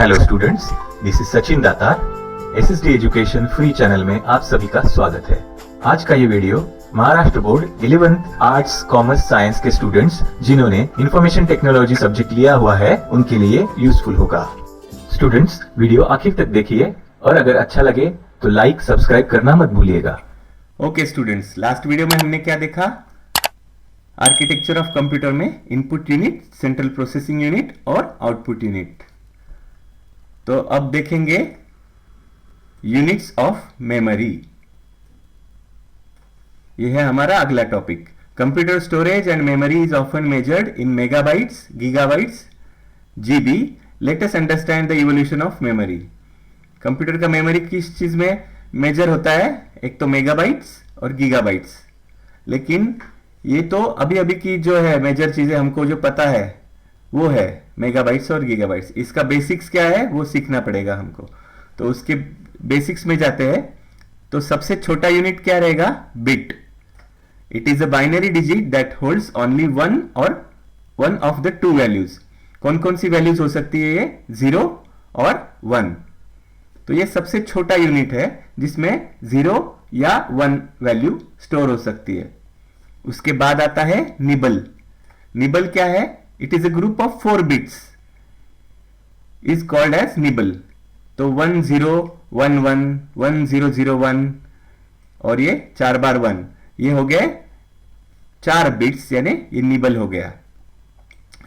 Hello students, this is Sachin Datar. SSD education free channel में आप सभी का स्वागत है। आज का ये video Maharashtra board 11th arts commerce science के स्टूडेंट्स जिन्होंने इंफॉर्मेशन टेक्नोलॉजी सब्जेक्ट लिया हुआ है उनके लिए यूजफुल होगा। स्टूडेंट्स, वीडियो आखिर तक देखिए और अगर अच्छा लगे तो लाइक सब्सक्राइब करना मत भूलिएगा। ओके स्टूडेंट्स, लास्ट वीडियो में हमने क्या देखा? आर्किटेक्चर ऑफ कंप्यूटर में input unit, central processing unit और आउटपुट यूनिट। तो अब देखेंगे यूनिट्स ऑफ मेमोरी। यह है हमारा अगला topic. Computer storage and memory is often measured in megabytes, gigabytes, GB. Late us understand the evolution of memory. Computer का मेमोरी किस चीज में मेजर होता है? एक तो मेगाबाइट्स और गीगाबाइट्स। लेकिन ये तो अभी अभी की जो है मेजर चीजें हमको जो पता है वो है मेगाबाइट्स और गीगाबाइट्स। इसका बेसिक्स क्या है वो सीखना पड़ेगा हमको। तो उसके बेसिक्स में जाते हैं। तो सबसे छोटा यूनिट क्या रहेगा? Bit. It is a binary digit that holds only one or one of the two values. कौन कौन सी वैल्यूज हो सकती है? ये 0 और 1। तो ये सबसे छोटा यूनिट है जिसमें 0 या 1 वैल्यू स्टोर हो सकती है। उसके बाद आता है निबल। निबल क्या है? It is a group of 4 bits is called as nibble. तो 1 0 1 1 1 0 0 1 और ये 4 बार 1, ये हो गए 4 बिट्स, यानी ये निबल हो गया।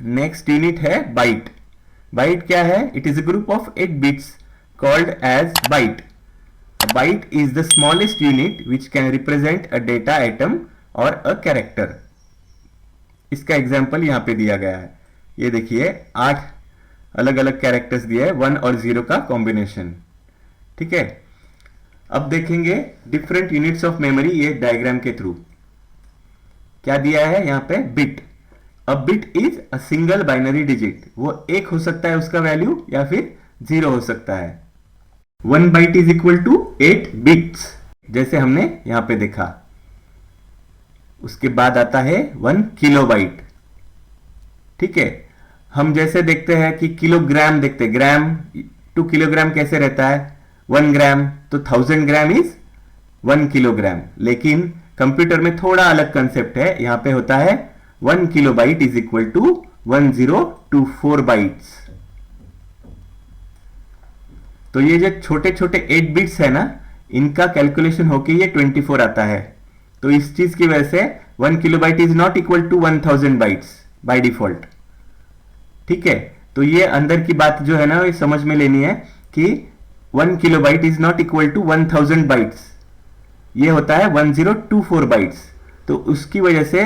नेक्स्ट यूनिट है बाइट। बाइट क्या है? It is a group of 8 bits called as byte. A byte is the smallest unit which can represent a data item or a character. इसका एग्जाम्पल यहां पे दिया गया है। ये देखिए 8 अलग अलग कैरेक्टर्स दिए हैं, 1 और 0 का कॉम्बिनेशन। ठीक है, अब देखेंगे डिफरेंट यूनिट्स ऑफ मेमोरी ये डायग्राम के थ्रू। क्या दिया है यहां पे? Bit. A bit is a single binary digit. वो एक हो सकता है उसका वैल्यू या फिर 0 हो सकता है। 1 byte is equal to 8 bits, जैसे हमने यहां पे देखा। उसके बाद आता है 1 किलोबाइट। ठीक है, हम जैसे देखते हैं कि किलोग्राम देखते, ग्राम टू किलोग्राम कैसे रहता है? 1 ग्राम, तो 1000 ग्राम इज 1 किलोग्राम। लेकिन कंप्यूटर में थोड़ा अलग कंसेप्ट है। यहां पे होता है 1 kilobyte is equal to 1024 bytes. तो ये जो छोटे छोटे 8 बिट्स है ना, इनका कैलकुलेशन होके ये 24 आता है। तो इस चीज की वजह से 1 kilobyte is not equal to 1000 bytes by default. ठीक है, तो ये अंदर की बात जो है ना ये समझ में लेनी है कि 1 kilobyte is not equal to 1000 bytes. ये होता है 1024 बाइट्स। तो उसकी वजह से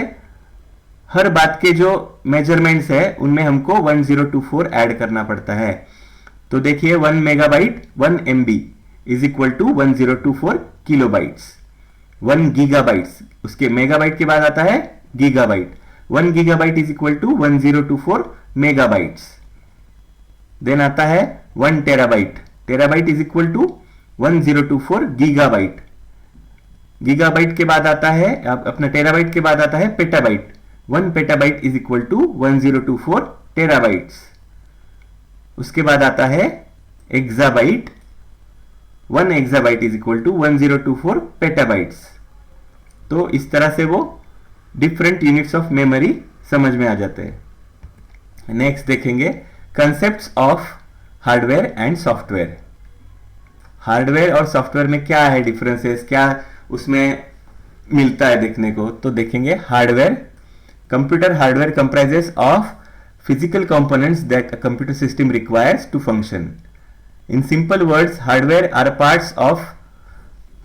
हर बात के जो मेजरमेंट्स है उनमें हमको 1024 ऐड करना पड़ता है। तो देखिए 1 megabyte 1 MB is equal to 1024 kilobytes. 1 gigabytes, उसके मेगाबाइट के बाद आता है gigabyte. 1 gigabyte is equal to 1024 megabytes. Then आता है 1 terabyte. Terabyte is equal to 1024 gigabyte. Gigabyte के बाद आता है अपना टेराबाइट के बाद आता है petabyte. 1 petabyte is equal to 1024 terabytes. उसके बाद आता है exabyte. 1 exabyte is equal to 1024 petabytes. तो इस तरह से वो डिफरेंट यूनिट्स ऑफ मेमोरी समझ में आ जाते हैं। नेक्स्ट देखेंगे concepts of hardware and software. Hardware और सॉफ्टवेयर में क्या है डिफरेंसेस, क्या उसमें मिलता है देखने को? तो देखेंगे hardware. Computer hardware comprises of physical components that a computer system requires to function. In simple words, hardware are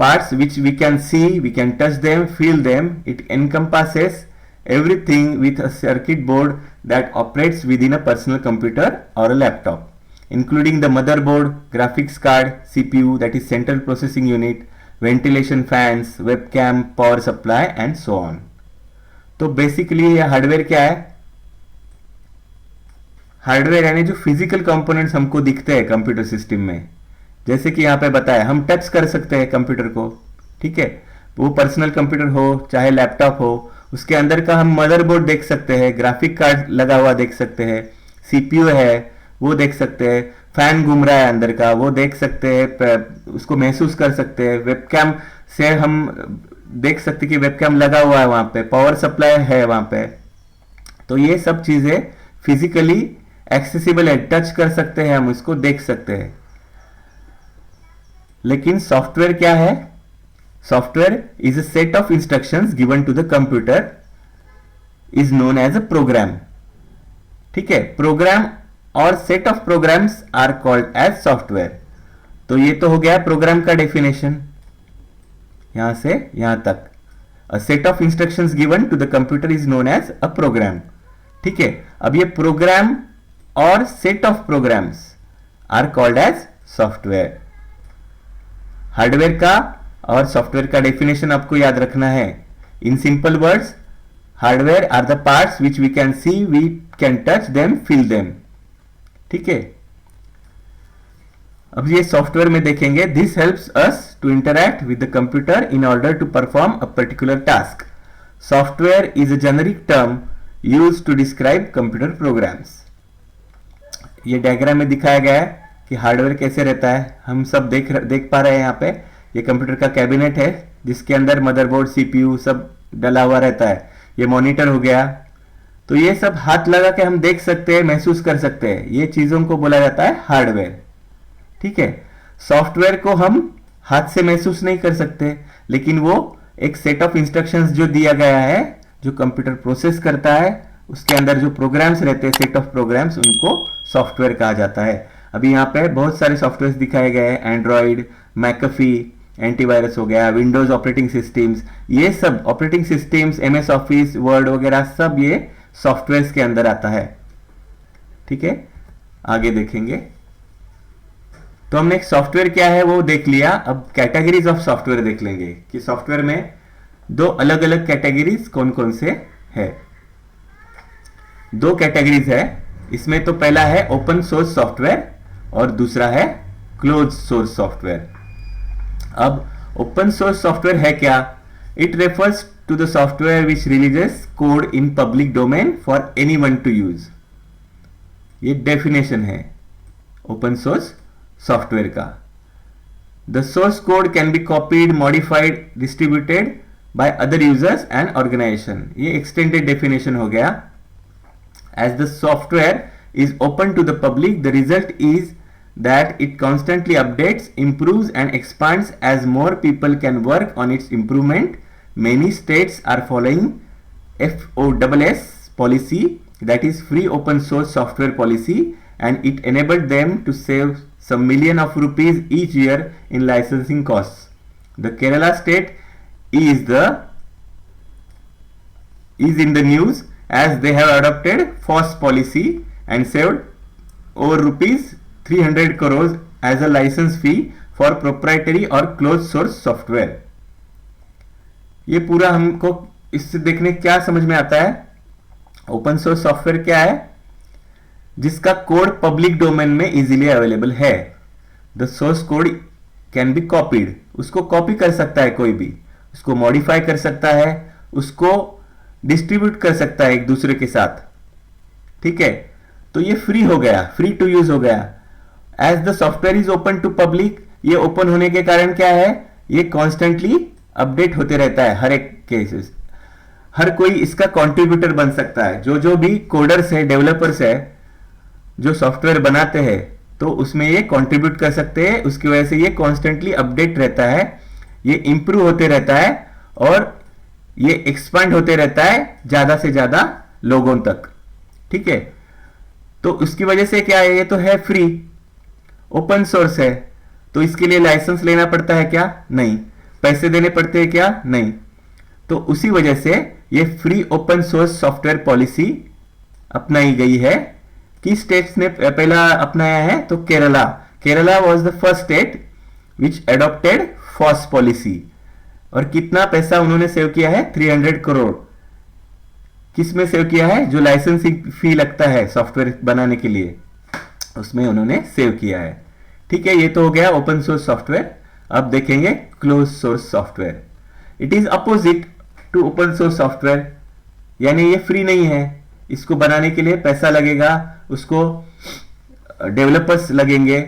parts which we can see, we can touch them, feel them. It encompasses everything with a circuit board that operates within a personal computer or a laptop, including the motherboard, graphics card, CPU, that is central processing unit, ventilation fans, webcam, power supply and so on. तो basically ये hardware क्या है? Hardware यानी जो physical components हमको दिखते हैं computer system में, जैसे कि यहां पे बताया हम टच कर सकते हैं कंप्यूटर को। ठीक है, वो पर्सनल कंप्यूटर हो चाहे लैपटॉप हो, उसके अंदर का हम मदरबोर्ड देख सकते हैं, ग्राफिक कार्ड लगा हुआ देख सकते हैं, सीपीयू है वो देख सकते हैं, फैन घूम रहा है अंदर का, वो देख सकते हैं, उसको महसूस कर सकते हैं। वेबकैम से हम देख सकते कि वेबकैम लगा हुआ है वहां पे, पावर सप्लाई है वहां पे। तो ये सब चीजें फिजिकली एक्सेसिबल है, टच कर सकते हैं, हम इसको देख सकते हैं। लेकिन सॉफ्टवेयर क्या है? Software is a set of instructions given to the computer, is known as a program. ठीक है, प्रोग्राम और set of programs are called as software. तो ये तो हो गया प्रोग्राम का डेफिनेशन, यहां से यहां तक। A set of instructions given to the computer is known as a program. ठीक है, अब ये प्रोग्राम और set of programs are called as software. Hardware का और सॉफ्टवेयर का डेफिनेशन आपको याद रखना है। In simple words, hardware are the parts which we can see, we can touch them, feel them. ठीक है, अब ये सॉफ्टवेयर में देखेंगे, this helps us to interact with the computer in order to perform a particular task. Software is a generic term used to describe computer programs. ये diagram में दिखाया गया है कि हार्डवेयर कैसे रहता है, हम सब देख पा रहे हैं। यहाँ पे ये कंप्यूटर का कैबिनेट है जिसके अंदर मदरबोर्ड, सीपीयू सब डला हुआ रहता है। ये मॉनिटर हो गया, तो ये सब हाथ लगा के हम देख सकते हैं, महसूस कर सकते हैं। ये चीजों को बोला जाता है हार्डवेयर। ठीक है, सॉफ्टवेयर को हम हाथ से महसूस नहीं कर सकते, लेकिन वो एक सेट ऑफ इंस्ट्रक्शंस जो दिया गया है, जो कंप्यूटर प्रोसेस करता है, उसके अंदर जो प्रोग्राम्स रहते हैं, सेट ऑफ प्रोग्राम्स, उनको सॉफ्टवेयर कहा जाता है। अभी यहाँ पे बहुत सारे सॉफ्टवेयर दिखाए गए हैं, एंड्रॉइड, मैकफी, एंटीवायरस हो गया, विंडोज ऑपरेटिंग सिस्टम्स, ये सब operating systems, MS office, word वगैरह सब ये सॉफ्टवेयर के अंदर आता है। ठीक है, आगे देखेंगे। तो हमने सॉफ्टवेयर क्या है वो देख लिया, अब कैटेगरीज ऑफ सॉफ्टवेयर देख लेंगे कि सॉफ्टवेयर में दो अलग अलग कैटेगरीज कौन कौन से है। दो कैटेगरीज है इसमें, तो पहला है ओपन सोर्स सॉफ्टवेयर और दूसरा है क्लोज सोर्स सॉफ्टवेयर। अब ओपन सोर्स सॉफ्टवेयर है क्या? It refers to the software which releases code in public domain for anyone to use. ये डेफिनेशन है ओपन सोर्स सॉफ्टवेयर का। The source code can be copied, modified, distributed by other users and organisation. ये extended definition हो गया। As the software is open to the public, the result is that it constantly updates, improves and expands as more people can work on its improvement. Many states are following FOSS policy, that is free open source software policy, and it enabled them to save some million of rupees each year in licensing costs. The Kerala state is in the news as they have adopted FOSS policy and saved over rupees 300 crores as a license fee for proprietary or closed source software. ये पूरा हमको इससे देखने क्या समझ में आता है? ओपन सोर्स सॉफ्टवेयर क्या है? जिसका कोड पब्लिक डोमेन में इजीली अवेलेबल है। The source code can be copied, उसको कॉपी कर सकता है कोई भी, उसको मॉडिफाई कर सकता है, उसको डिस्ट्रीब्यूट कर सकता है एक दूसरे के साथ। ठीक है, तो ये फ्री हो गया, फ्री टू यूज हो गया। As the software is open to public, ये ओपन होने के कारण क्या है? ये कॉन्स्टेंटली अपडेट होते रहता है। हर एक केसेस, हर कोई इसका कंट्रीब्यूटर बन सकता है। जो भी कोडर्स है, डेवलपर्स है, जो सॉफ्टवेयर बनाते हैं, तो उसमें ये कंट्रीब्यूट कर सकते हैं। उसकी वजह से ये कॉन्स्टेंटली अपडेट रहता है, ये इंप्रूव होते रहता है और ये एक्सपांड होते रहता है ज्यादा से ज्यादा लोगों तक। ठीक है, तो उसकी वजह से क्या है? ये तो है फ्री, ओपन सोर्स है, तो इसके लिए लाइसेंस लेना पड़ता है क्या? नहीं। पैसे देने पड़ते हैं क्या? नहीं। तो उसी वजह से ये free open source software policy अपनाई गई है। किस स्टेट्स ने पहला अपनाया है? तो Kerala. Kerala was the first state which adopted FOSS policy. और कितना पैसा उन्होंने सेव किया है? 300 करोड़। किस में सेव किया है? जो लाइसेंसिंग फी लगता है सॉफ्टवेयर बनाने के लिए, उसमें उन्होंने सेव किया है। ठीक है, ये तो हो गया ओपन सोर्स सॉफ्टवेयर। अब देखेंगे close source software. It is opposite to open source software, यानी ये फ्री नहीं है, इसको बनाने के लिए पैसा लगेगा, उसको डेवलपर्स लगेंगे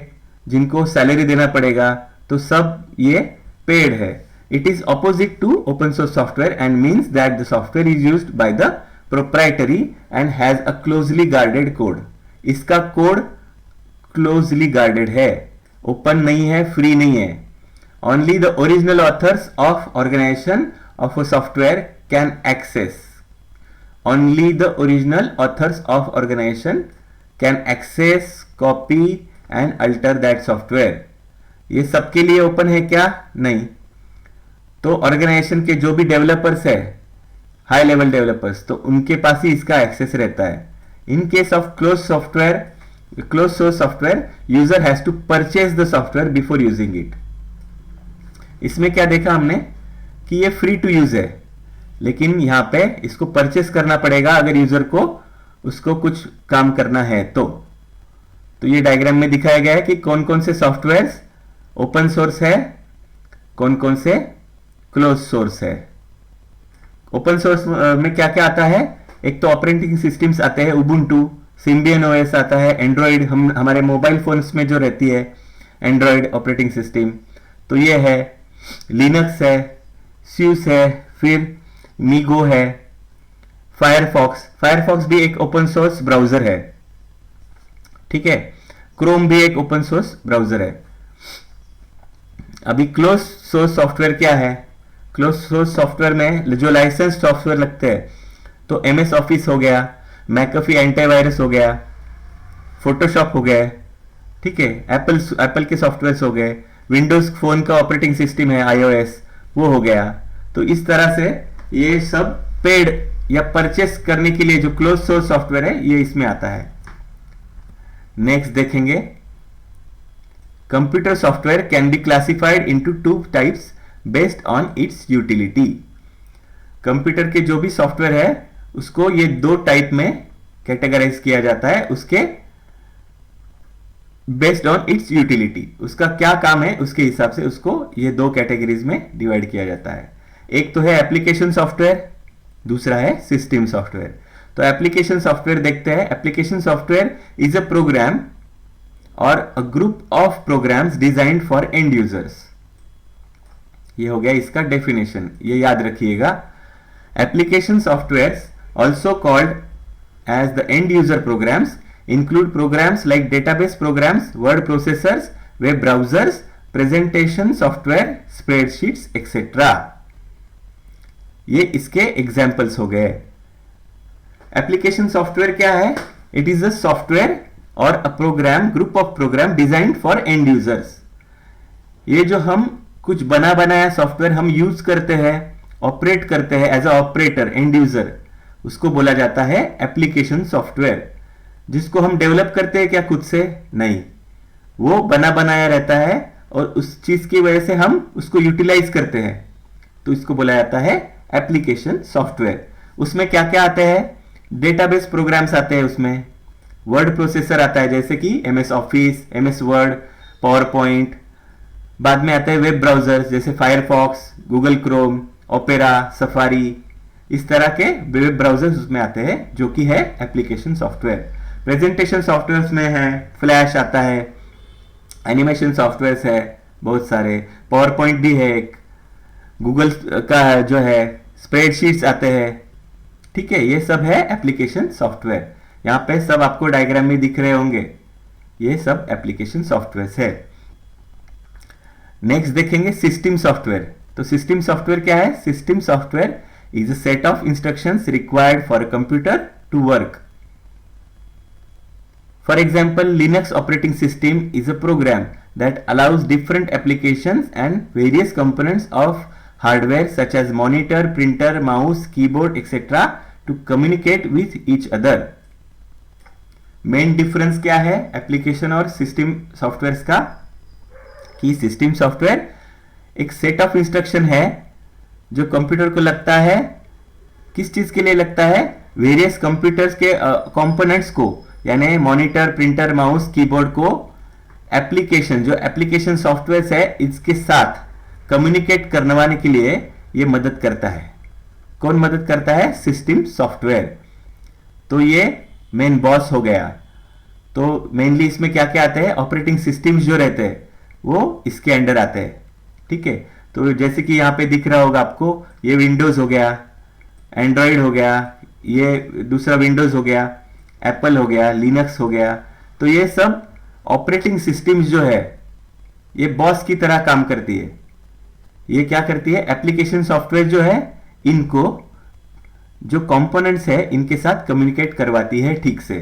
जिनको सैलरी देना पड़ेगा, तो सब ये पेड है. It is opposite to open source software and means that the software is used by the proprietary and has a closely guarded code. इसका कोड क्लोजली गार्डेड है, ओपन नहीं है, फ्री नहीं है. Only the original authors of organisation of a software can access. Only the original authors of organisation can access, copy and alter that software. ये सबके लिए open है क्या? नहीं. तो ऑर्गेनाइजेशन के जो भी डेवलपर्स है, हाई लेवल डेवलपर्स, तो उनके पास ही इसका एक्सेस रहता है. In case of close source software, user has to purchase the software before using it. इसमें क्या देखा हमने कि ये फ्री टू यूज है, लेकिन यहां पे इसको परचेस करना पड़ेगा अगर यूजर को उसको कुछ काम करना है तो ये डायग्राम में दिखाया गया है कि कौन कौन से सॉफ्टवेयर्स ओपन सोर्स है, कौन कौन से क्लोज सोर्स है. ओपन सोर्स में क्या क्या आता है? एक तो ऑपरेटिंग सिस्टम्स आते हैं, उबुंटू, सिम्बियन ओएस आता है, एंड्रॉइड हमारे मोबाइल फोन्स में जो रहती है एंड्रॉइड ऑपरेटिंग सिस्टम, तो ये है. लिनक्स है, स्यूस है, फिर मीगो है, फायरफॉक्स भी एक ओपन सोर्स ब्राउजर है. ठीक है, क्रोम भी एक ओपन सोर्स ब्राउजर है. अभी क्लोज सोर्स सॉफ्टवेयर क्या है? क्लोज सोर्स सॉफ्टवेयर में जो लाइसेंस सॉफ्टवेयर लगते हैं, तो एमएस ऑफिस हो गया, मैकफी एंटीवायरस हो गया, फोटोशॉप हो गया. ठीक है, एप्पल के सॉफ्टवेयर हो गए, विंडोज फोन का ऑपरेटिंग सिस्टम है iOS, वो हो गया. तो इस तरह से ये सब पेड या परचेस करने के लिए जो क्लोज सोर्स सॉफ्टवेयर है, ये इसमें आता है. नेक्स्ट देखेंगे, computer software can be classified into two types based on it's utility. Computer के जो भी सॉफ्टवेयर है उसको ये दो टाइप में कैटेगराइज किया जाता है, उसके बेस्ड ऑन इट्स यूटिलिटी. उसका क्या काम है उसके हिसाब से उसको ये दो कैटेगरीज में डिवाइड किया जाता है. एक तो है एप्लीकेशन सॉफ्टवेयर, दूसरा है सिस्टम सॉफ्टवेयर. तो एप्लीकेशन सॉफ्टवेयर देखते हैं. Application software is a program or a group of programs designed for end users. ये हो गया इसका डेफिनेशन, ये याद रखिएगा. Application software also called as the end user programs include programs like database programs, word processors, web browsers, presentation software, spreadsheets, etc. ये इसके examples हो गए. एप्लीकेशन सॉफ्टवेयर क्या है? It is a software or a program, group of program designed for end users. ये जो हम कुछ बना बनाया सॉफ्टवेयर हम यूज करते हैं, ऑपरेट करते हैं as a operator, end user, उसको बोला जाता है एप्लीकेशन सॉफ्टवेयर. जिसको हम डेवलप करते हैं क्या खुद से? नहीं, वो बना बनाया रहता है और उस चीज की वजह से हम उसको यूटिलाइज करते हैं, तो इसको बोला जाता है एप्लीकेशन सॉफ्टवेयर. उसमें क्या क्या आते हैं? डेटाबेस प्रोग्राम्स आते हैं, उसमें वर्ड प्रोसेसर आता है जैसे कि MS office, MS word, power point. बाद में आता है वेब ब्राउजर्स जैसे Firefox, Google Chrome, opera, safari. इस तरह के वेब ब्राउजर्स उसमें आते हैं जो कि है एप्लीकेशन सॉफ्टवेयर. प्रेजेंटेशन सॉफ्टवेयर में है, फ्लैश आता है, एनिमेशन सॉफ्टवेयर है बहुत सारे, पावर पॉइंट भी है एक, गूगल का जो है स्प्रेडशीट्स आते हैं. ठीक है, ये सब है एप्लीकेशन सॉफ्टवेयर. यहाँ पे सब आपको डायग्राम में दिख रहे होंगे, ये सब एप्लीकेशन सॉफ्टवेयर है. नेक्स्ट देखेंगे सिस्टम सॉफ्टवेयर. तो सिस्टम सॉफ्टवेयर क्या है? System software is a set of instructions required for a computer to work. For example, Linux operating system is a program that allows different applications and various components of hardware such as monitor, printer, mouse, keyboard, etc. to communicate with each other. Main difference क्या है application और system software का? कि system software एक set of instruction है जो computer को लगता है. किस चीज के लिए लगता है? वेरियस कंप्यूटर्स के कंपोनेंट्स को, यानी मॉनिटर, प्रिंटर, माउस, कीबोर्ड को एप्लीकेशन, जो एप्लीकेशन सॉफ्टवेयर है, इसके साथ कम्युनिकेट करवाने के लिए ये मदद करता है. कौन मदद करता है? System software. तो ये मेन बॉस हो गया. तो मेनली इसमें क्या क्या आते हैं, ऑपरेटिंग सिस्टम्स जो रहते हैं वो इसके अंडर आते हैं। ठीक है, तो जैसे कि यहाँ पे दिख रहा होगा आपको, ये विंडोज हो गया, एंड्रॉयड हो गया, ये दूसरा विंडोज हो गया, एप्पल हो गया, लिनक्स हो गया। तो ये सब ऑपरेटिंग सिस्टम्स जो है ये बॉस की तरह काम करती है। ये क्या करती है, एप्लीकेशन सॉफ्टवेयर जो है इनको, जो कंपोनेंट्स है इनके साथ कम्युनिकेट करवाती है ठीक से।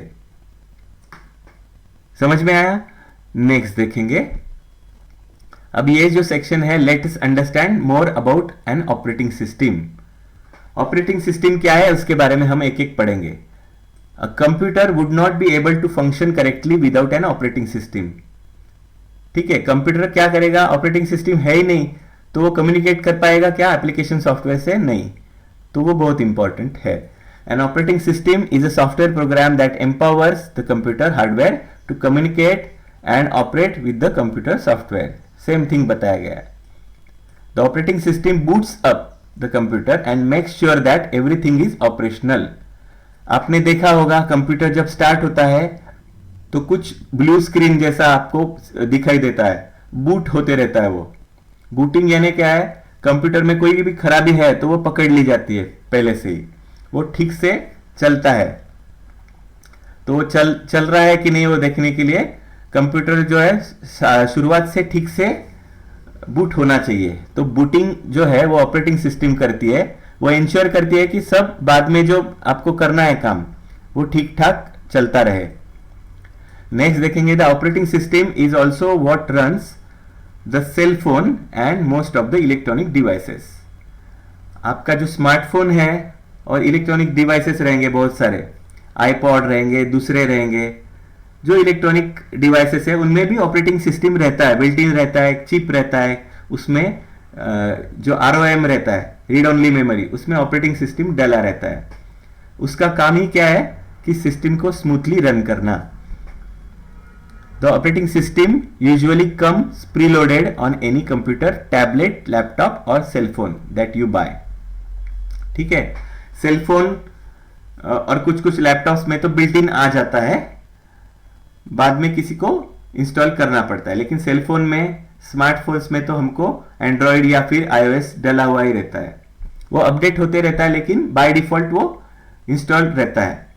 समझ में आया? नेक्स्ट देखेंगे। अब ये जो सेक्शन है, let us understand more about an operating system. Operating system क्या है उसके बारे में हम एक एक पढ़ेंगे। A computer would not be able to function correctly without an operating system. ठीक है, कंप्यूटर क्या करेगा, ऑपरेटिंग सिस्टम है ही नहीं तो वो कम्युनिकेट कर पाएगा क्या एप्लीकेशन सॉफ्टवेयर से? नहीं। तो वो बहुत इंपॉर्टेंट है। An operating system is a software program that empowers the computer hardware to communicate and operate with the computer software. Same thing बताया गया है। The operating system boots up the computer and makes sure that everything is operational. आपने देखा होगा computer जब start होता है तो कुछ ब्लू स्क्रीन जैसा आपको दिखाई देता है, बूट होते रहता है। वो बूटिंग यानी क्या है, कंप्यूटर में कोई भी खराबी है तो वो पकड़ ली जाती है पहले से ही, वो ठीक से चलता है। तो वो चल रहा है कि नहीं वो देखने के लिए कंप्यूटर जो है शुरुआत से ठीक से बूट होना चाहिए। तो बूटिंग जो है वो ऑपरेटिंग सिस्टम करती है, वो इंश्योर करती है कि सब बाद में जो आपको करना है काम वो ठीक ठाक चलता रहे। नेक्स्ट देखेंगे, the operating system is also what runs the cell phone and most of the electronic devices. आपका जो स्मार्टफोन है और इलेक्ट्रॉनिक डिवाइसेस रहेंगे बहुत सारे, आईपॉड रहेंगे, दूसरे रहेंगे, जो इलेक्ट्रॉनिक डिवाइसेस है उनमें भी ऑपरेटिंग सिस्टम रहता है, बिल्ट इन रहता है, चिप रहता है, उसमें जो ROM रहता है, रीड ओनली मेमोरी, उसमें ऑपरेटिंग सिस्टम डला रहता है। उसका काम ही क्या है कि सिस्टम को स्मूथली रन करना। The operating system usually comes preloaded on any computer, tablet, laptop और सेलफोन दैट यू बाय। ठीक है, सेलफोन और कुछ कुछ लैपटॉप्स में तो बिल्ट इन आ जाता है, बाद में किसी को इंस्टॉल करना पड़ता है, लेकिन सेलफोन में, स्मार्टफोन्स में तो हमको एंड्रॉयड या फिर iOS डला हुआ ही रहता है। वो अपडेट होते रहता है लेकिन बाय डिफॉल्ट वो इंस्टॉल रहता है।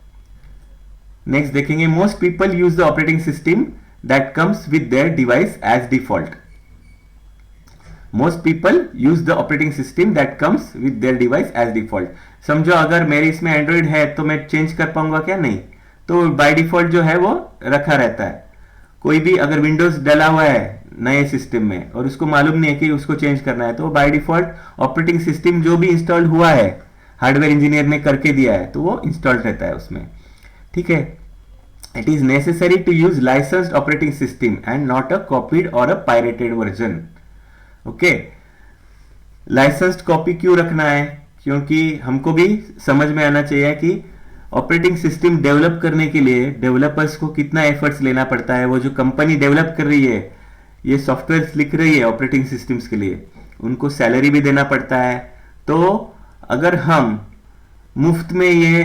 नेक्स्ट देखेंगे, most people use the operating system that comes with their device as default. Most people use the operating system that comes with their device as default. समझो अगर मेरे इसमें एंड्रॉयड है तो मैं चेंज कर पाऊंगा क्या? नहीं। तो बाय डिफॉल्ट जो है वो रखा रहता है। कोई भी अगर विंडोज डला हुआ है नए सिस्टम में और उसको मालूम नहीं है कि उसको चेंज करना है, तो बाय डिफॉल्ट ऑपरेटिंग सिस्टम जो भी इंस्टॉल हुआ है, हार्डवेयर इंजीनियर ने करके दिया है, तो वो इंस्टॉल रहता है उसमें। ठीक है, it is necessary to use licensed operating system and not a copied or a pirated version. Okay, licensed copy क्यों रखना है? क्योंकि हमको भी समझ में आना चाहिए कि ऑपरेटिंग सिस्टम डेवलप करने के लिए डेवलपर्स को कितना एफर्ट्स लेना पड़ता है। वो जो कंपनी डेवलप कर रही है, ये सॉफ्टवेयर लिख रही है ऑपरेटिंग सिस्टम्स के लिए, उनको सैलरी भी देना पड़ता है। तो अगर हम मुफ्त में ये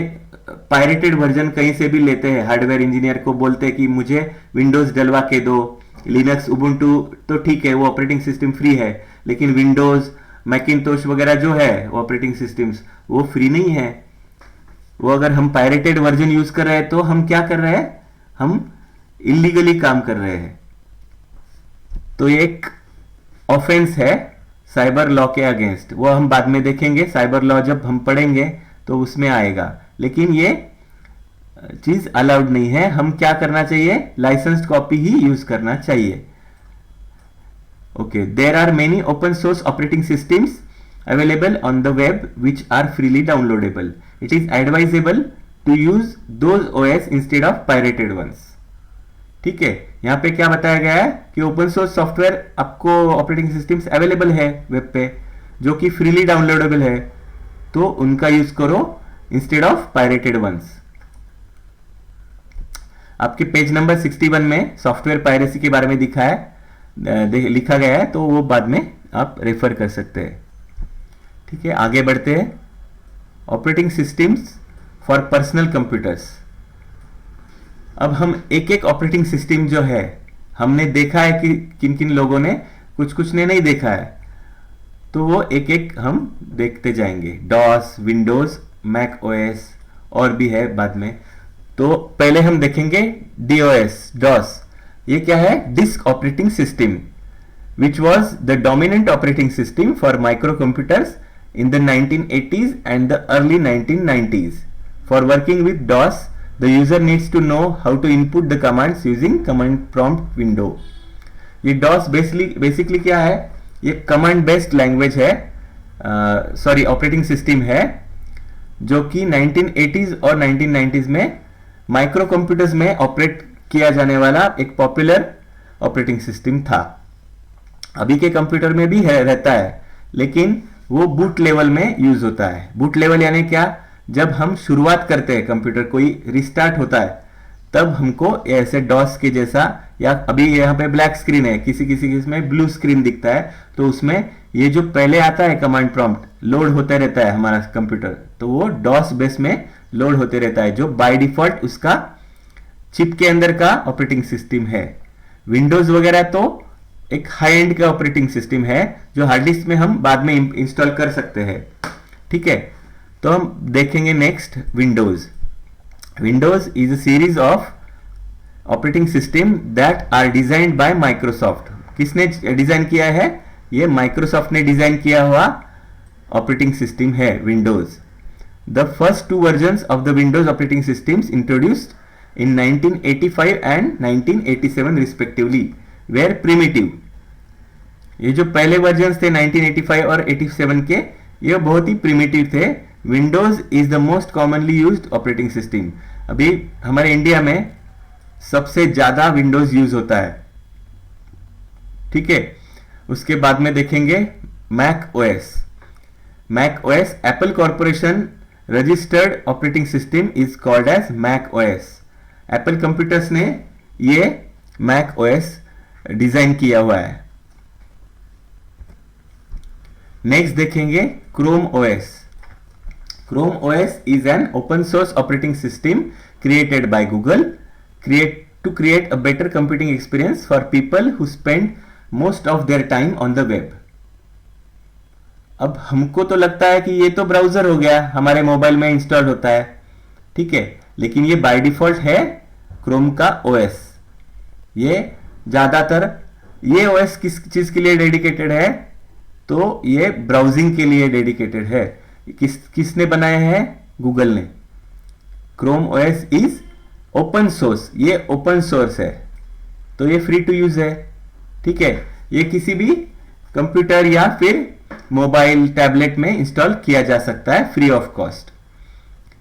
पायरेटेड वर्जन कहीं से भी लेते हैं, हार्डवेयर इंजीनियर को बोलते हैं कि मुझे विंडोज डलवा के दो, लिनक्स, उबुंटू, तो ठीक है वो ऑपरेटिंग सिस्टम फ्री है, लेकिन विंडोज, मैकिंटोश वगैरह जो है ऑपरेटिंग सिस्टम्स वो फ्री नहीं है। वो अगर हम पायरेटेड वर्जन यूज कर रहे हैं तो हम क्या कर रहे हैं? हम इलीगली काम कर रहे हैं। तो एक ऑफेंस है साइबर लॉ के अगेंस्ट, वो हम बाद में देखेंगे, साइबर लॉ जब हम पढ़ेंगे तो उसमें आएगा। लेकिन ये चीज अलाउड नहीं है। हम क्या करना चाहिए? लाइसेंस्ड कॉपी ही यूज करना चाहिए। Okay, there are many open source operating systems available on the web which are freely downloadable. It is advisable to use those OS instead of pirated ones. ठीक है, यहाँ पे क्या बताया गया है कि ओपन सोर्स सॉफ्टवेयर आपको ऑपरेटिंग सिस्टम्स अवेलेबल है वेब पे जो कि फ्रीली डाउनलोडेबल है, तो उनका यूज करो इंस्टेड ऑफ पायरेटेड वंस। आपके पेज नंबर 61 में सॉफ्टवेयर पायरेसी के बारे में लिखा गया है, तो वो बाद में आप रेफर कर सकते हैं। ठीक है, आगे बढ़ते हैं। Operating systems for personal computers. अब हम एक एक ऑपरेटिंग सिस्टम जो है, हमने देखा है कि किन किन लोगों ने, कुछ कुछ ने नहीं देखा है, तो वो एक एक हम देखते जाएंगे। डॉस, विंडोज, मैक ओएस और भी है बाद में। तो पहले हम देखेंगे डीओएस, डॉस। ये क्या है? Disk operating system, which was the dominant operating system for microcomputers in the 1980s and the early 1990s. For working with DOS, the user needs to know how to input the commands using command prompt window. ये DOS basically क्या है? ये command based language है, sorry operating system है, जो कि 1980s और 1990s में माइक्रो कंप्यूटर्स में ऑपरेट किया जाने वाला एक पॉपुलर ऑपरेटिंग सिस्टम था। अभी के कंप्यूटर में भी है, रहता है, लेकिन वो बूट लेवल में यूज होता है। बूट लेवल यानी क्या? जब हम शुरुआत करते हैं, कंप्यूटर कोई रिस्टार्ट होता है, तब हमको ऐसे डॉस के जैसा, या अभी यहाँ पे ब्लैक स्क्रीन है, किसी किसी इसमें ब्लू स्क्रीन दिखता है, तो उसमें ये जो पहले आता है कमांड प्रॉम्प्ट लोड होते रहता है हमारा कंप्यूटर, तो वो डॉस बेस में लोड होते रहता है, जो बाय डिफॉल्ट उसका चिप के अंदर का ऑपरेटिंग सिस्टम है। विंडोज वगैरह तो एक हाई एंड का ऑपरेटिंग सिस्टम है, जो हार्ड डिस्क में हम बाद में इंस्टॉल कर सकते हैं। ठीक है, तो हम देखेंगे next Windows. Windows is a series of operating system that are designed by Microsoft. किसने डिजाइन किया है? ये माइक्रोसॉफ्ट ने डिजाइन किया हुआ ऑपरेटिंग सिस्टम है Windows. The first two versions of the Windows operating systems introduced in 1985 and 1987 respectively were primitive. ये जो पहले वर्जन्स थे 1985 और 87 के, ये बहुत ही प्रिमिटिव थे। Windows is the most commonly used operating system. अभी हमारे इंडिया में सबसे ज्यादा विंडोज यूज होता है। ठीक है, उसके बाद में देखेंगे Mac OS. Mac OS Apple Corporation registered operating system is called as Mac OS. Apple Computers ने ये मैक ओएस डिजाइन किया हुआ है। नेक्स्ट देखेंगे Chrome OS. Chrome OS is an open source operating system created by Google to create a better computing experience for people who spend most of their time on the web. अब हमको तो लगता है कि ये तो browser हो गया, हमारे मोबाइल में इंस्टॉल होता है, ठीक है, लेकिन ये बाय डिफॉल्ट है क्रोम का ओएस। ये ज्यादातर ये ओएस किस चीज के लिए डेडिकेटेड है? तो ये ब्राउजिंग के लिए डेडिकेटेड है। किसने बनाया है? गूगल ने। Chrome OS is open source, ये ओपन सोर्स है, तो ये फ्री टू यूज है। ठीक है, ये किसी भी कंप्यूटर या फिर मोबाइल टैबलेट में इंस्टॉल किया जा सकता है फ्री ऑफ कॉस्ट।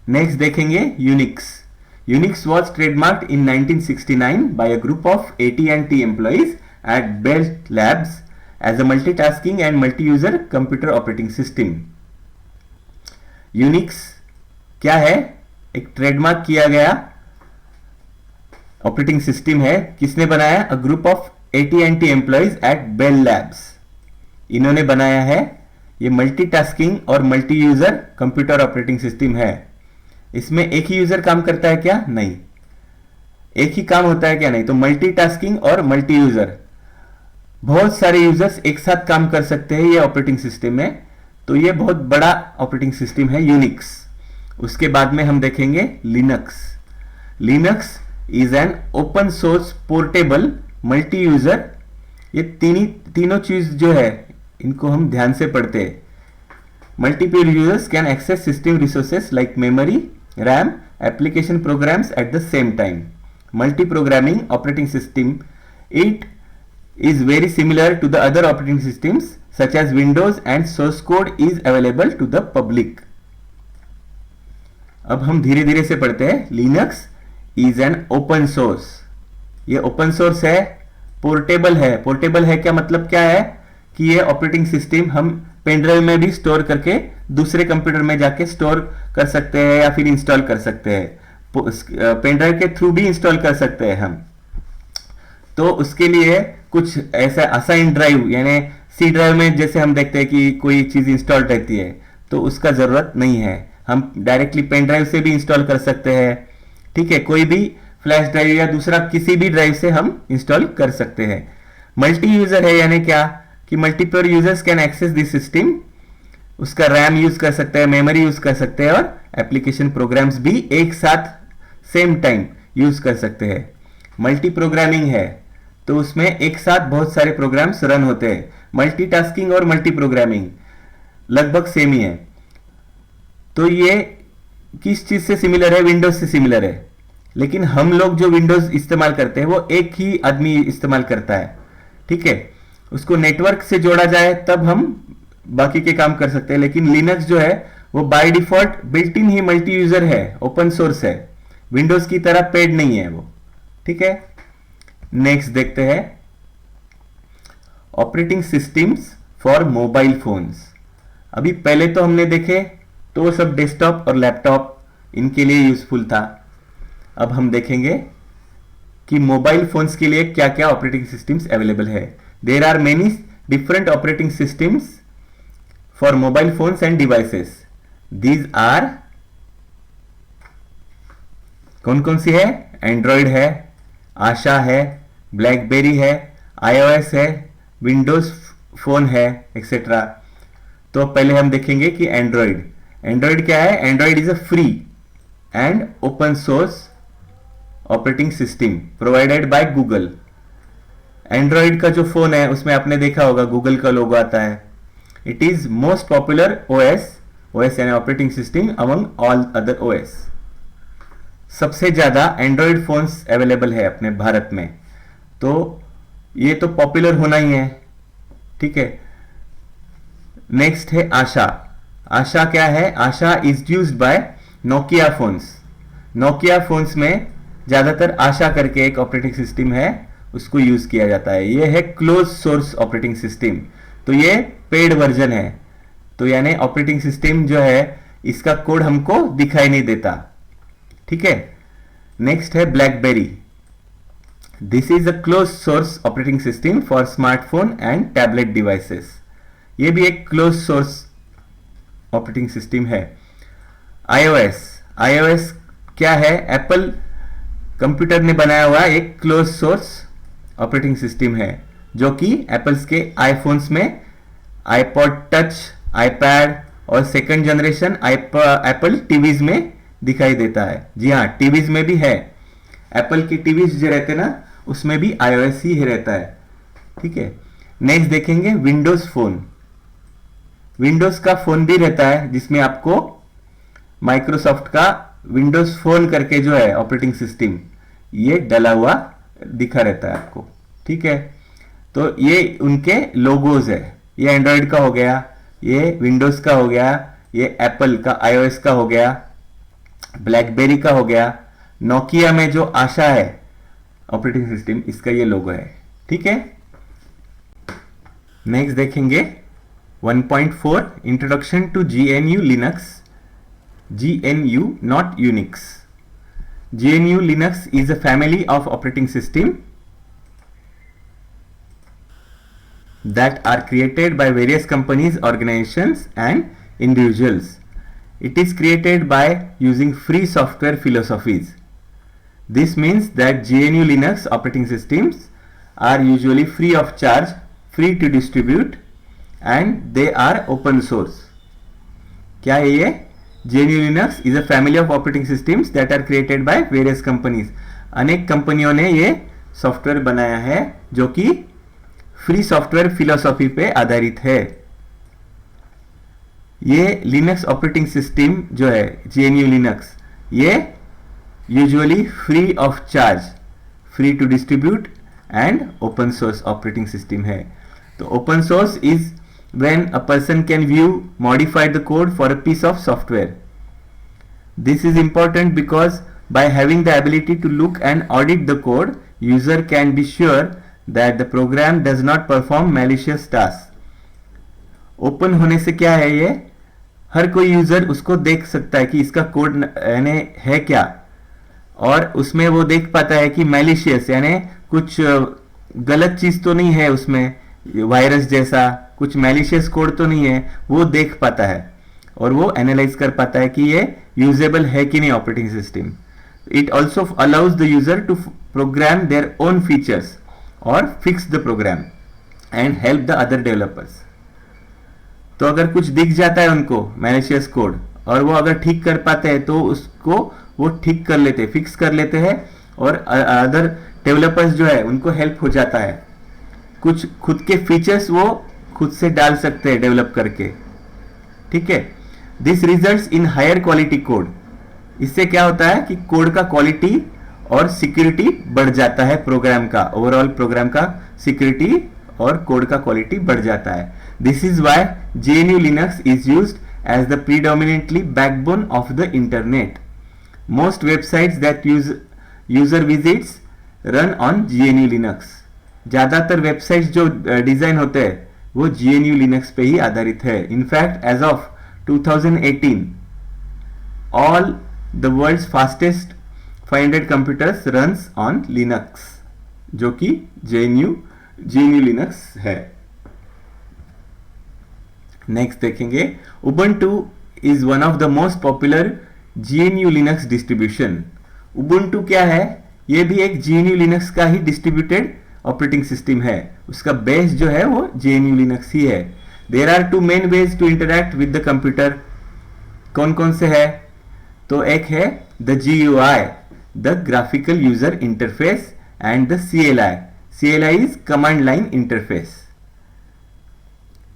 नेक्स्ट देखेंगे Unix. Unix was trademarked in 1969 by a group of AT&T employees at Bell Labs as a multitasking and multi user computer operating system. Unix क्या है? एक trademark किया गया ऑपरेटिंग सिस्टम है। किसने बनाया? A group of AT&T employees at Bell Labs. इन्होंने बनाया है। ये मल्टीटास्किंग और multi user computer operating system है। इसमें एक ही यूजर काम करता है क्या? नहीं। एक ही काम होता है क्या? नहीं। तो मल्टीटास्किंग और मल्टी यूजर, बहुत सारे यूजर्स एक साथ काम कर सकते हैं ये ऑपरेटिंग सिस्टम में, तो ये बहुत बड़ा ऑपरेटिंग सिस्टम है यूनिक्स। उसके बाद में हम देखेंगे Linux. Linux is an open source portable multi user. ये तीनों चीज जो है इनको हम ध्यान से पढ़ते हैं। Multiple users can access system resources like memory, RAM, application programs at the same time. Multi programming operating system, it is very similar to the other operating systems such as Windows and source code is available to the public. अब हम धीरे धीरे से पढ़ते हैं। Linux is an open source. ये open source है, portable है। पोर्टेबल है क्या मतलब क्या है? कि ये ऑपरेटिंग सिस्टम हम पेन ड्राइव में भी स्टोर करके दूसरे कंप्यूटर में जाके स्टोर कर सकते हैं या फिर इंस्टॉल कर सकते हैं। पेन ड्राइव के थ्रू भी इंस्टॉल कर सकते हैं हम। तो उसके लिए कुछ ऐसा असाइन ड्राइव यानी सी ड्राइव में जैसे हम देखते हैं कि कोई चीज इंस्टॉल रहती है, तो उसका जरूरत नहीं है। हम डायरेक्टली पेन ड्राइव से भी इंस्टॉल कर सकते हैं। ठीक है, कोई भी फ्लैश ड्राइव या दूसरा किसी भी ड्राइव से हम इंस्टॉल कर सकते हैं। मल्टी यूजर है यानी क्या कि multiple users can access this system, उसका रैम यूज कर सकते हैं, मेमोरी यूज कर सकते हैं और एप्लीकेशन प्रोग्राम्स भी एक साथ सेम टाइम यूज कर सकते हैं। मल्टी प्रोग्रामिंग है तो उसमें एक साथ बहुत सारे प्रोग्राम्स रन होते हैं। मल्टीटास्किंग और मल्टी प्रोग्रामिंग लगभग सेम ही है। तो ये किस चीज से सिमिलर है? विंडोज से सिमिलर है। लेकिन हम लोग जो विंडोज इस्तेमाल करते हैं वो एक ही आदमी इस्तेमाल करता है, ठीक है। उसको नेटवर्क से जोड़ा जाए तब हम बाकी के काम कर सकते हैं। लेकिन लिनक्स जो है वो by default built in he multi user है, ओपन सोर्स है, विंडोज की तरह पेड नहीं है वो, ठीक है। नेक्स्ट देखते हैं operating systems for mobile phones. अभी पहले तो हमने देखे तो वो सब डेस्कटॉप और लैपटॉप इनके लिए यूजफुल था। अब हम देखेंगे कि मोबाइल फोन्स के लिए क्या क्या ऑपरेटिंग सिस्टम्स अवेलेबल है। There are many different operating systems for mobile phones and devices. These are कौन कौन सी है? एंड्रॉयड है, आशा है, ब्लैकबेरी है, iOS है, विंडोज फोन है, एक्सेट्रा। तो पहले हम देखेंगे कि एंड्रॉयड क्या है। Android is a free and open source operating system provided by Google. Android का जो फोन है उसमें आपने देखा होगा गूगल का लोगो आता है। It is most popular OS यानी operating system among all other OS. सबसे ज्यादा एंड्रॉयड फोन्स अवेलेबल है अपने भारत में, तो ये तो पॉपुलर होना ही है, ठीक है। नेक्स्ट है आशा। आशा क्या है? Asha is used by Nokia phones. Nokia phones में ज्यादातर आशा करके एक ऑपरेटिंग सिस्टम है, उसको यूज किया जाता है। ये है क्लोज सोर्स ऑपरेटिंग सिस्टम, तो ये पेड वर्जन है। तो यानी ऑपरेटिंग सिस्टम जो है इसका कोड हमको दिखाई नहीं देता, ठीक है। नेक्स्ट है blackberry. This is a close source operating system for smartphone and tablet devices. ये भी एक क्लोज सोर्स ऑपरेटिंग सिस्टम है। iOS क्या है? एप्पल कंप्यूटर ने बनाया हुआ एक क्लोज सोर्स ऑपरेटिंग सिस्टम है, जो कि एप्पल्स के आईफोन्स में आईपॉड टच, आईपैड और सेकंड जनरेशन एप्पल टीवीज में दिखाई देता है। जी हाँ, टीवीज में भी है। एप्पल की टीवीज जो रहते हैं ना उसमें भी iOS ही रहता है, ठीक है। नेक्स्ट देखेंगे विंडोज फोन। विंडोज का फोन भी रहता है जिसमें आपको माइक्रोसॉफ्ट का विंडोज फोन करके जो है ऑपरेटिंग सिस्टम ये डला हुआ दिखा रहता है आपको, ठीक है। तो ये उनके लोगोज है। ये एंड्रॉयड का हो गया, ये विंडोज का हो गया, ये एप्पल का iOS का हो गया, ब्लैकबेरी का हो गया। नोकिया में जो आशा है ऑपरेटिंग सिस्टम, इसका ये लोगो है, ठीक है। नेक्स्ट देखेंगे 1.4 introduction to GNU Linux. GNU not Unix. GNU Linux is a family of operating system that are created by various companies, organizations and individuals. It is created by using free software philosophies. This means that GNU Linux operating systems are usually free of charge, free to distribute and they are open source. क्या है ये? GNU Linux is a family of operating systems that are created by various companies. अनेक कंपनियों ने ये software बनाया है जो कि फ्री सॉफ्टवेयर फिलॉसफी पे आधारित है। ये लिनक्स ऑपरेटिंग सिस्टम जो है GNU Linux, ये usually free of charge, free to distribute and open source operating system है। तो open source is when a person can view, modify the code for a piece of software. This is important because by having the ability to look and audit the code, user can be sure that the program does not perform malicious tasks. Open होने से क्या है, ये हर कोई user उसको देख सकता है कि इसका कोड यानी है क्या, और उसमें वो देख पाता है कि मैलिशियस यानी कुछ गलत चीज तो नहीं है उसमें, वायरस जैसा कुछ मैलिशियस कोड तो नहीं है, वो देख पाता है और वो एनालाइज कर पाता है कि ये यूजेबल है कि नहीं operating system. It also allows the user to program their own features or fix the program and help the other developers. तो अगर कुछ दिख जाता है उनको मैलिशियस कोड और वो अगर ठीक कर पाते हैं तो उसको वो ठीक कर लेते हैं, फिक्स कर लेते हैं और अदर डेवलपर्स जो है उनको हेल्प हो जाता है. कुछ खुद के फीचर्स वो खुद से डाल सकते हैं डेवलप करके. ठीक है. This results in higher quality code. इससे क्या होता है कि कोड का क्वालिटी और सिक्योरिटी बढ़ जाता है प्रोग्राम का, ओवरऑल प्रोग्राम का सिक्योरिटी और कोड का क्वालिटी बढ़ जाता है. This is why GNU Linux is used as the predominantly backbone of the internet. Most websites that user visits run on GNU Linux. ज्यादातर वेबसाइट्स जो डिजाइन होते हैं वो GNU Linux पे ही आधारित है. In fact as of 2018 all the world's fastest 500 computers runs on Linux, जो कि GNU Linux है. नेक्स्ट देखेंगे, Ubuntu is one of the most popular GNU Linux distribution. Ubuntu क्या है? ये भी एक GNU Linux का ही डिस्ट्रीब्यूटेड ऑपरेटिंग सिस्टम है. उसका बेस जो है वो GNU Linux ही है. There are two main ways to interact with the computer. कौन कौन से है? तो एक है the GUI, the graphical user interface, and the CLI. CLI is command line interface.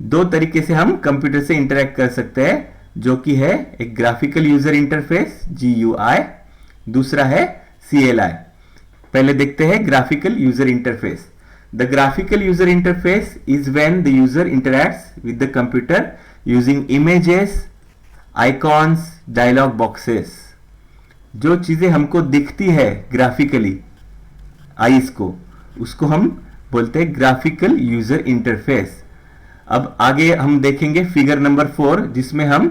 दो तरीके से हम कंप्यूटर से इंटरेक्ट कर सकते हैं, जो कि है एक ग्राफिकल यूजर इंटरफेस GUI, दूसरा है CLI. पहले देखते हैं graphical user interface. The graphical user interface is when the user interacts with the computer using images, icons, dialog boxes. जो चीजें हमको दिखती है ग्राफिकली आईज को, उसको हम बोलते हैं ग्राफिकल यूजर इंटरफेस. अब आगे हम देखेंगे फिगर नंबर 4, जिसमें हम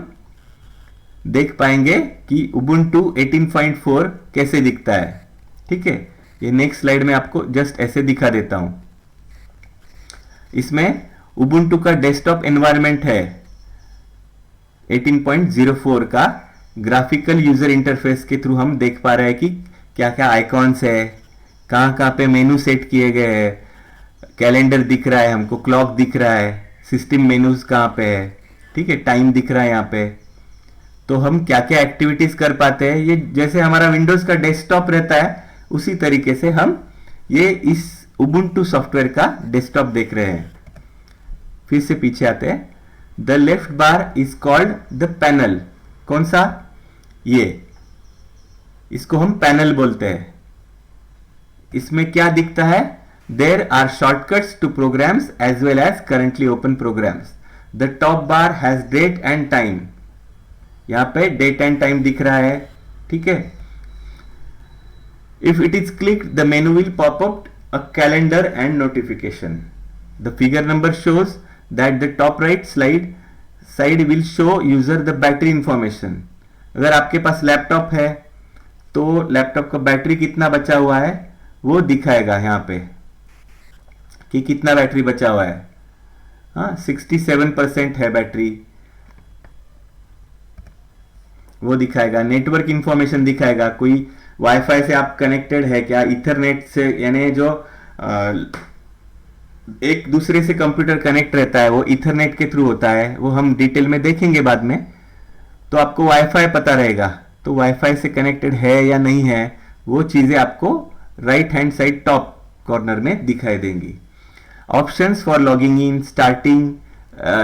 देख पाएंगे कि Ubuntu 18.4 कैसे दिखता है. ठीक है. ये नेक्स्ट स्लाइड में आपको जस्ट ऐसे दिखा देता हूं. इसमें Ubuntu का डेस्कटॉप एनवायरनमेंट है 18.04 का. ग्राफिकल यूजर इंटरफेस के थ्रू हम देख पा रहे हैं कि क्या क्या आइकॉन्स है, कहां कहां पे मेनू सेट किए गए हैं, कैलेंडर दिख रहा है हमको, क्लॉक दिख रहा है, सिस्टम मेनूज कहां पे है. ठीक है. टाइम दिख रहा है यहाँ पे. तो हम क्या क्या एक्टिविटीज कर पाते हैं, ये जैसे हमारा विंडोज का डेस्कटॉप रहता है उसी तरीके से हम ये इस Ubuntu सॉफ्टवेयर का डेस्कटॉप देख रहे हैं. फिर से पीछे आते हैं. The left bar is called the panel. कौन सा? ये, इसको हम पैनल बोलते हैं. इसमें क्या दिखता है? There are shortcuts to programs as well as currently open programs. The top bar has date and time. यहां पे डेट एंड टाइम दिख रहा है. ठीक है. If it is clicked the menu will pop up a calendar and notification. The figure number shows that the top right side will show user the battery information. अगर आपके पास laptop है तो laptop का बैटरी कितना बचा हुआ है वो दिखाएगा यहाँ पे कि कितना बैटरी बचा हुआ है. हाँ, 67% है बैटरी, वो दिखाएगा. नेटवर्क इंफॉर्मेशन दिखाएगा. कोई वाईफाई से आप कनेक्टेड है क्या, इथरनेट से, यानी जो एक दूसरे से कंप्यूटर कनेक्ट रहता है वो इथरनेट के थ्रू होता है, वो हम डिटेल में देखेंगे बाद में. तो आपको वाईफाई पता रहेगा, तो वाईफाई से कनेक्टेड है या नहीं है वो चीजें आपको right hand side top corner में दिखाई देंगी. Options for logging in, starting,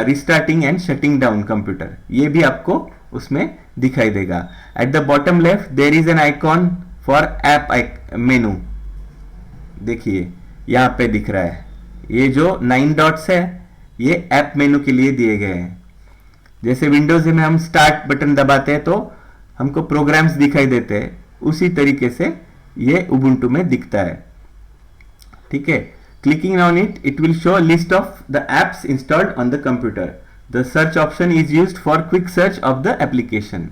restarting and shutting down computer, ये भी आपको उसमें दिखाई देगा. At the bottom left there is an icon for app menu. देखिए यहां पे दिख रहा है, ये जो 9 डॉट्स है ये ऐप मेनू के लिए दिए गए हैं. जैसे विंडोज में हम स्टार्ट बटन दबाते हैं तो हमको प्रोग्राम्स दिखाई देते हैं, उसी तरीके से ये Ubuntu में दिखता है. ठीक है. Clicking on it, it will show list of the apps installed on the computer. The search option is used for quick search of the application.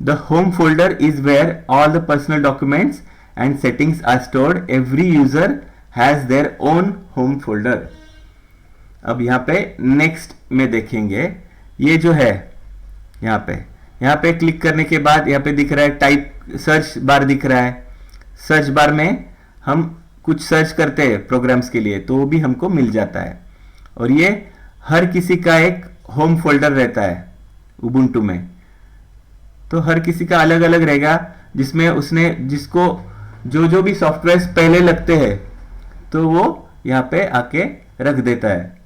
The home folder is where all the personal documents and settings are stored. Every user has their own home folder. अब यहाँ पे next में देखेंगे, ये जो है यहाँ पे यहाँ पे क्लिक करने के बाद यहाँ पे दिख रहा है टाइप, सर्च बार दिख रहा है। सर्च बार में हम कुछ सर्च करते हैं प्रोग्राम्स के लिए तो वो भी हमको मिल जाता है। और ये हर किसी का एक होम फोल्डर रहता है उबुंटू में, तो हर किसी का अलग अलग रहेगा जिसमें उसने जिसको जो जो भी सॉफ्टवेयर पहले लगते हैं तो वो यहाँ पे आके रख देता है।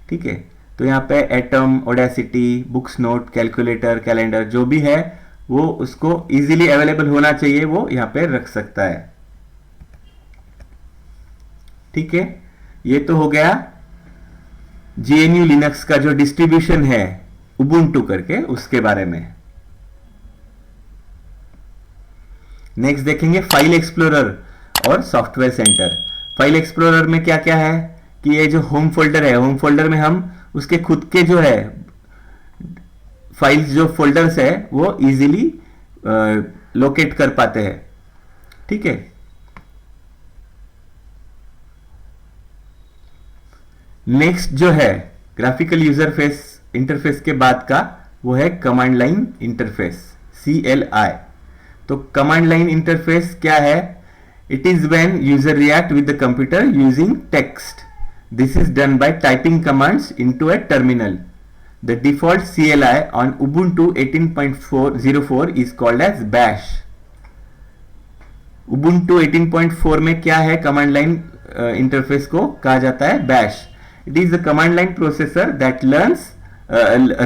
ठीक है, तो यहाँ पे atom, audacity, books not, calculator, calendar जो भी है वो उसको इजीली अवेलेबल होना चाहिए, वो यहाँ पे रख सकता है। ठीक है, ये तो हो गया GNU लिनक्स का जो डिस्ट्रीब्यूशन है उबुंटू करके उसके बारे में। नेक्स्ट देखेंगे फाइल एक्सप्लोरर और सॉफ्टवेयर सेंटर। फाइल एक्सप्लोरर में क्या क्या है कि ये जो होम फोल्डर है, होम फोल्डर में हम उसके खुद के जो है फाइल्स, जो फोल्डर्स है वो इजीली लोकेट कर पाते हैं। ठीक है, नेक्स्ट जो है ग्राफिकल यूजर फेस इंटरफेस के बाद का वो है कमांड लाइन इंटरफेस, CLI। तो कमांड लाइन इंटरफेस क्या है? It is when user react with the computer using text. This is done by typing commands into a terminal. The default CLI on Ubuntu 18.04 is called as bash. Ubuntu 18.4 में क्या है? Command line interface को कहा जाता है bash. It is the command line processor that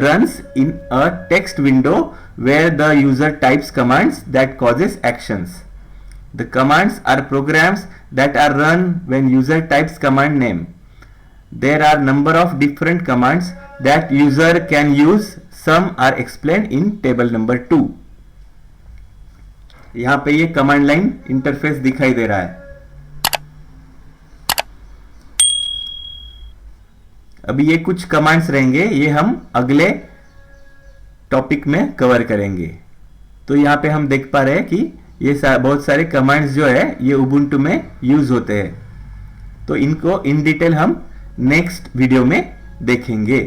runs in a text window where the user types commands that causes actions. The commands are programs that are run when user types command name. There are number of different commands that user can use. Some are explained in table number 2. यहाँ पे ये command line interface दिखाई दे रहा है। अभी ये कुछ commands रहेंगे, ये हम अगले टॉपिक में कवर करेंगे। तो यहाँ पे हम देख पा रहे हैं कि ये बहुत सारे कमांड्स जो है ये उबुंटू में यूज होते हैं। तो इनको इन डिटेल हम नेक्स्ट वीडियो में देखेंगे।